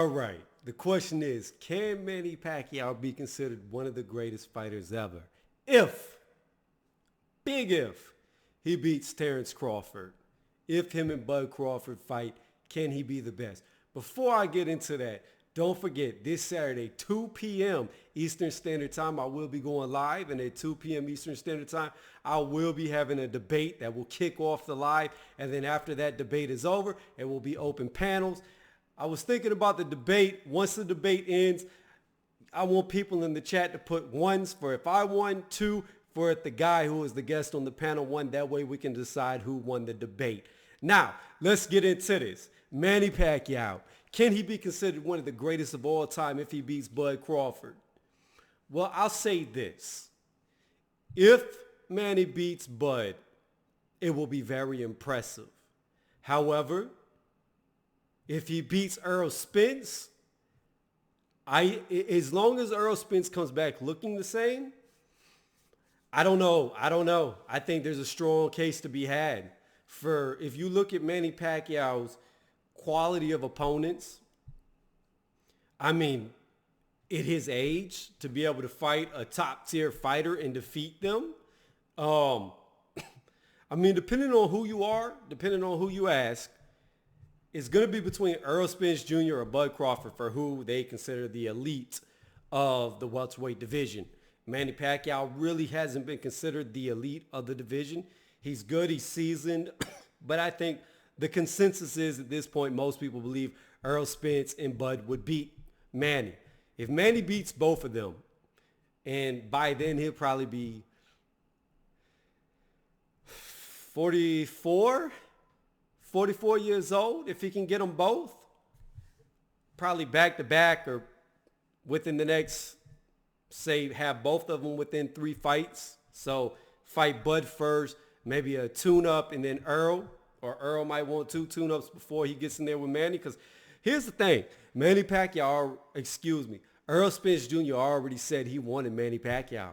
All right. The question is, can Manny Pacquiao be considered one of the greatest fighters ever? If, big if, he beats Terrence Crawford. If him and Bud Crawford fight, can he be the best? Before I get into that, don't forget, this Saturday, 2 p.m. Eastern Standard Time, I will be going live. And at 2 p.m. Eastern Standard Time, I will be having a debate that will kick off the live. And then after that debate is over, it will be open panels. I was thinking about the debate. Once the debate ends, I want people in the chat to put ones for if I won, two for if the guy who was the guest on the panel won. That way we can decide who won the debate. Now, let's get into this. Manny Pacquiao. Can he be considered one of the greatest of all time if he beats Bud Crawford? Well, I'll say this. If Manny beats Bud, it will be very impressive. However, if he beats Errol Spence, as long as Errol Spence comes back looking the same, I don't know. I think there's a strong case to be had for, if you look at Manny Pacquiao's quality of opponents, I mean, at his age, to be able to fight a top tier fighter and defeat them, I mean, depending on who you are, depending on who you ask, it's going to be between Errol Spence Jr. or Bud Crawford for who they consider the elite of the welterweight division. Manny Pacquiao really hasn't been considered the elite of the division. He's good, he's seasoned, but I think the consensus is at this point, most people believe Errol Spence and Bud would beat Manny. If Manny beats both of them, and by then he'll probably be 44 years old, if he can get them both, probably back to back or within the next, say, have both of them within 3 fights. So fight Bud first, maybe a tune-up, and then Earl. Or Earl might want 2 tune-ups before he gets in there with Manny. Because here's the thing. Errol Spence Jr. already said he wanted Manny Pacquiao.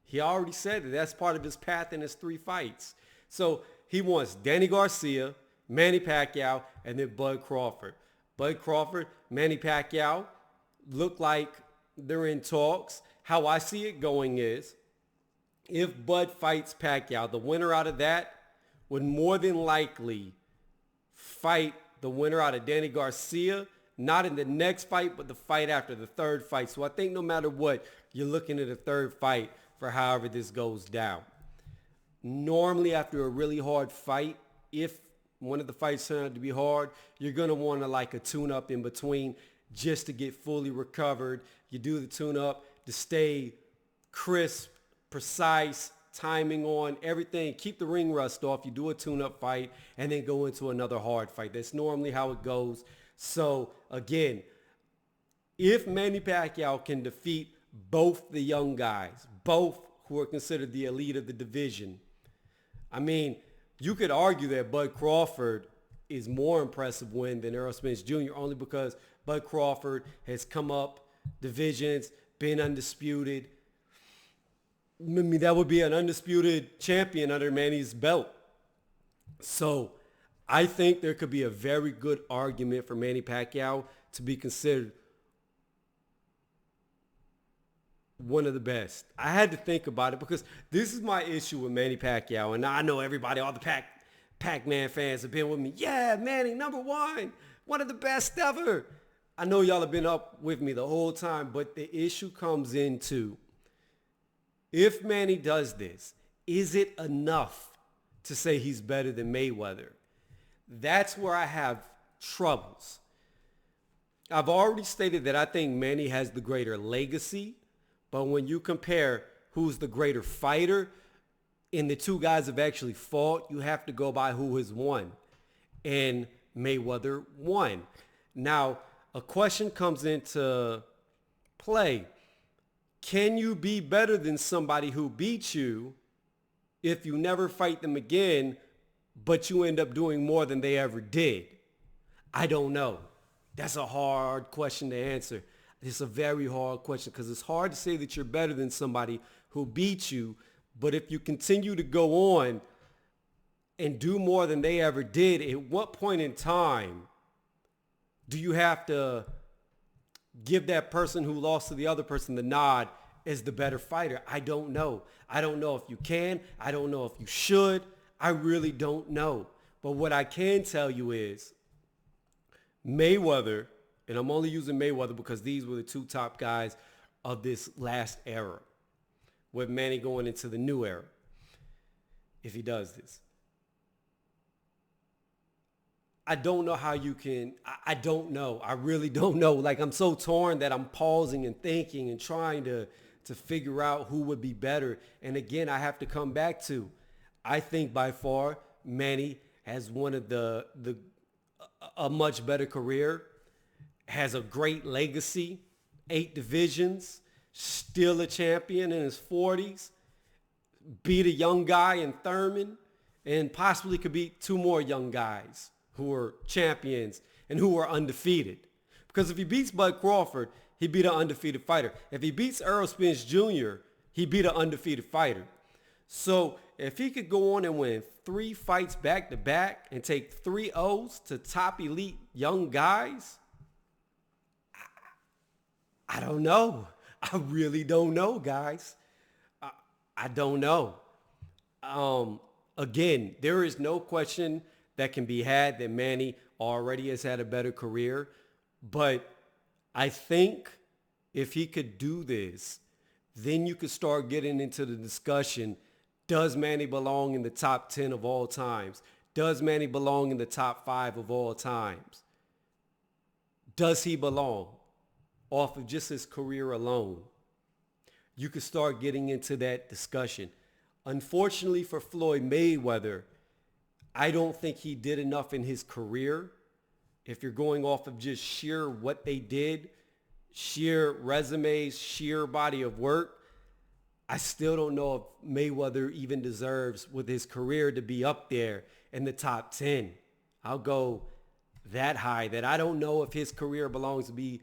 He already said that that's part of his path in his 3 fights. So he wants Danny Garcia, Manny Pacquiao, and then Bud Crawford. Bud Crawford, Manny Pacquiao look like they're in talks. How I see it going is, if Bud fights Pacquiao, the winner out of that would more than likely fight the winner out of Danny Garcia, not in the next fight, but the fight after the 3rd fight. So I think no matter what, you're looking at a 3rd fight for however this goes down. Normally, after a really hard fight, if one of the fights turn out to be hard, you're going to want to like a tune-up in between just to get fully recovered. You do the tune-up to stay crisp, precise, timing on everything. Keep the ring rust off. You do a tune-up fight and then go into another hard fight. That's normally how it goes. So again, if Manny Pacquiao can defeat both the young guys, both who are considered the elite of the division, I mean, you could argue that Bud Crawford is more impressive win than Errol Spence Jr. only because Bud Crawford has come up divisions, been undisputed. I mean, that would be an undisputed champion under Manny's belt. So I think there could be a very good argument for Manny Pacquiao to be considered one of the best. I had to think about it because this is my issue with Manny Pacquiao. And I know everybody, all the Pac-Man fans have been with me. Yeah, Manny, #1, one of the best ever. I know y'all have been up with me the whole time, but the issue comes into, if Manny does this, is it enough to say he's better than Mayweather? That's where I have troubles. I've already stated that I think Manny has the greater legacy, but when you compare who's the greater fighter and the 2 guys have actually fought, you have to go by who has won. And Mayweather won. Now, a question comes into play. Can you be better than somebody who beat you if you never fight them again, but you end up doing more than they ever did? I don't know. That's a hard question to answer. It's a very hard question because it's hard to say that you're better than somebody who beat you, but if you continue to go on and do more than they ever did, at what point in time do you have to give that person who lost to the other person the nod as the better fighter. I don't know. I don't know if you can. I don't know if you should. I really don't know. But what I can tell you is Mayweather, and I'm only using Mayweather because these were the two top guys of this last era, with Manny going into the new era, if he does this. I don't know how you can, I don't know. I really don't know. Like, I'm so torn that I'm pausing and thinking and trying to figure out who would be better. And again, I have to come back to, I think by far Manny has one of a much better career, has a great legacy, 8 divisions, still a champion in his 40s, beat a young guy in Thurman, and possibly could beat 2 more young guys who are champions and who are undefeated. Because if he beats Bud Crawford, he beat an undefeated fighter. If he beats Errol Spence Jr., he beat an undefeated fighter. So if he could go on and win 3 fights back to back and take 3 O's to top elite young guys, I don't know. I really don't know, guys. I don't know. Again, there is no question that can be had that Manny already has had a better career. But I think if he could do this, then you could start getting into the discussion, does Manny belong in the top 10 of all times? Does Manny belong in the top 5 of all times? Does he belong off of just his career alone? You could start getting into that discussion. Unfortunately for Floyd Mayweather, I don't think he did enough in his career. If you're going off of just sheer what they did, sheer resumes, sheer body of work, I still don't know if Mayweather even deserves with his career to be up there in the top 10. I'll go that high that I don't know if his career belongs to be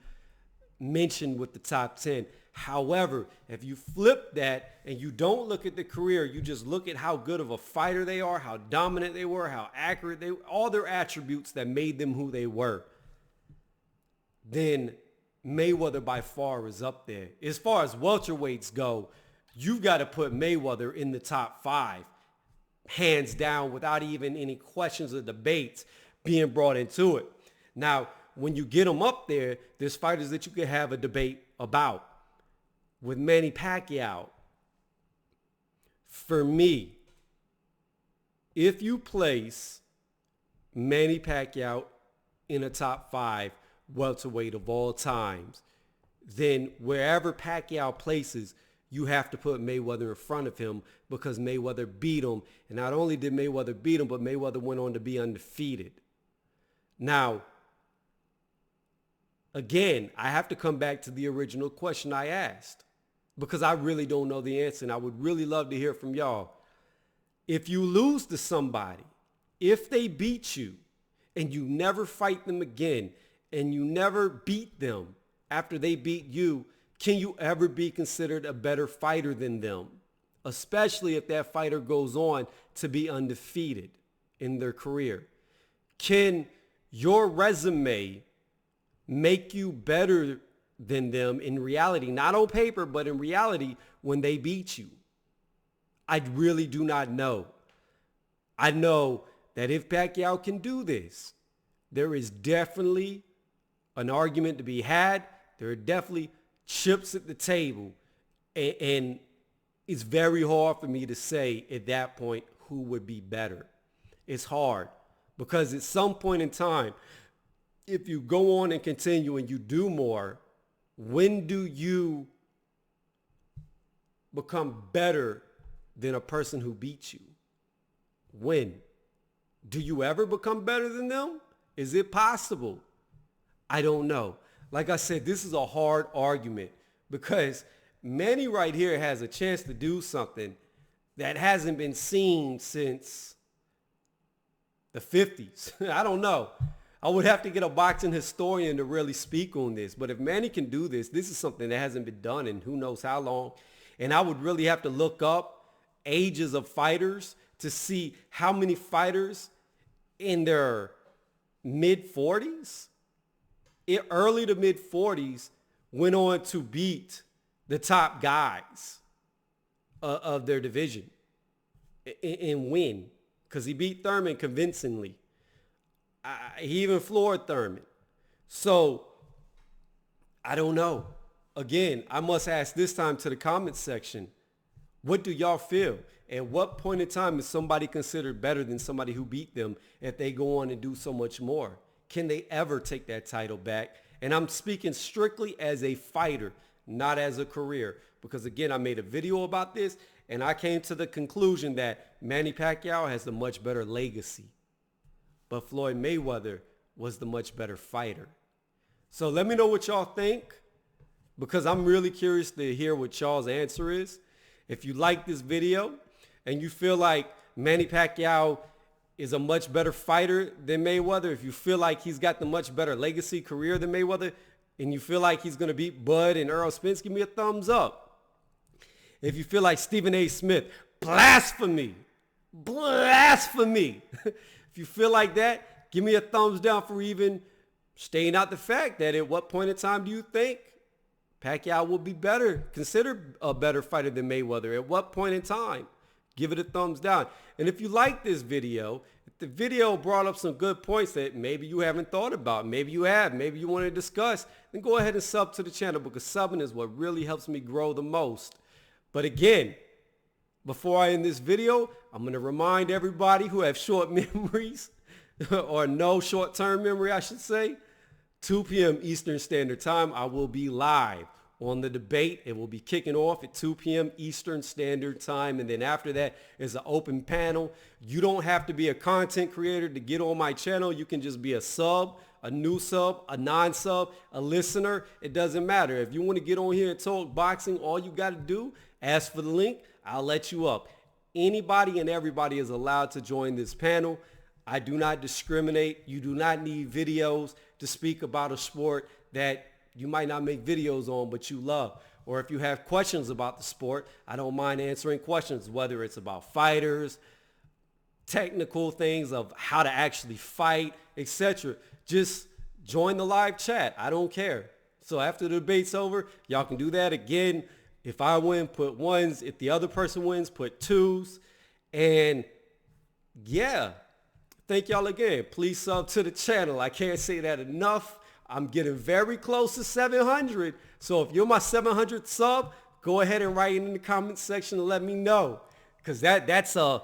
mentioned with the top 10. However, if you flip that and you don't look at the career, you just look at how good of a fighter they are, how dominant they were, how accurate they were, all their attributes that made them who they were, then Mayweather by far is up there. As far as welterweights go, you've got to put Mayweather in the top 5, hands down, without even any questions or debates being brought into it. Now, when you get them up there, there's fighters that you could have a debate about. With Manny Pacquiao, for me, if you place Manny Pacquiao in a top 5 welterweight of all times, then wherever Pacquiao places, you have to put Mayweather in front of him because Mayweather beat him. And not only did Mayweather beat him, but Mayweather went on to be undefeated. Now, again, I have to come back to the original question I asked because I really don't know the answer, and I would really love to hear from y'all. If you lose to somebody, if they beat you and you never fight them again and you never beat them after they beat you, can you ever be considered a better fighter than them? Especially if that fighter goes on to be undefeated in their career. Can your resume make you better than them in reality, not on paper, but in reality when they beat you? I really do not know. I know that if Pacquiao can do this, there is definitely an argument to be had. There are definitely chips at the table. And it's very hard for me to say at that point who would be better. It's hard because at some point in time, if you go on and continue and you do more, when do you become better than a person who beat you? When? Do you ever become better than them? Is it possible? I don't know. Like I said, this is a hard argument because Manny right here has a chance to do something that hasn't been seen since the 50s. I don't know. I would have to get a boxing historian to really speak on this. But if Manny can do this, this is something that hasn't been done in who knows how long. And I would really have to look up ages of fighters to see how many fighters in their mid-40s, early to mid-40s, went on to beat the top guys of their division and win, because he beat Thurman convincingly. He even floored Thurman. So I don't know. Again, I must ask this time to the comments section, what do y'all feel? At what point in time is somebody considered better than somebody who beat them if they go on and do so much more? Can they ever take that title back? And I'm speaking strictly as a fighter, not as a career. Because again, I made a video about this and I came to the conclusion that Manny Pacquiao has a much better legacy. But Floyd Mayweather was the much better fighter. So let me know what y'all think, because I'm really curious to hear what y'all's answer is. If you like this video and you feel like Manny Pacquiao is a much better fighter than Mayweather, if you feel like he's got the much better legacy career than Mayweather, and you feel like he's going to beat Bud and Earl Spence, give me a thumbs up. If you feel like Stephen A. Smith, blasphemy. If you feel like that, give me a thumbs down for even staying out the fact that at what point in time do you think Pacquiao will be better, considered a better fighter than Mayweather? At what point in time? Give it a thumbs down. And if you like this video, if the video brought up some good points that maybe you haven't thought about, maybe you have, maybe you want to discuss, then go ahead and sub to the channel, because subbing is what really helps me grow the most. But again, before I end this video, I'm going to remind everybody who have short memories or no short-term memory, I should say, 2 p.m. Eastern Standard Time, I will be live on the debate. It will be kicking off at 2 p.m. Eastern Standard Time. And then after that is an open panel. You don't have to be a content creator to get on my channel. You can just be a sub, a new sub, a non-sub, a listener. It doesn't matter. If you want to get on here and talk boxing, all you got to do, ask for the link. I'll let you up. Anybody and everybody is allowed to join this panel. I do not discriminate. You do not need videos to speak about a sport that you might not make videos on, but you love. Or if you have questions about the sport, I don't mind answering questions, whether it's about fighters, technical things of how to actually fight, etc. Just join the live chat. I don't care. So after the debate's over, y'all can do that again. If I win, put ones. If the other person wins, put twos. And yeah, thank y'all again. Please sub to the channel. I can't say that enough. I'm getting very close to 700. So if you're my 700th sub, go ahead and write it in the comment section and let me know, because that's a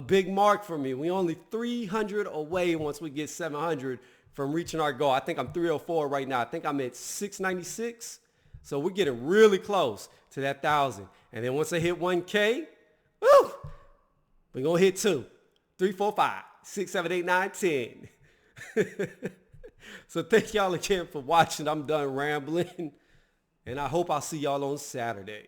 big mark for me. We only 300 away once we get 700 from reaching our goal. I think I'm 304 right now. I think I'm at 696. So we're getting really close to that 1,000. And then once I hit 1K, woo, we're going to hit 2, 3, 4, 5, 6, 7, 8, 9, 10. So thank y'all again for watching. I'm done rambling. And I hope I'll see y'all on Saturday.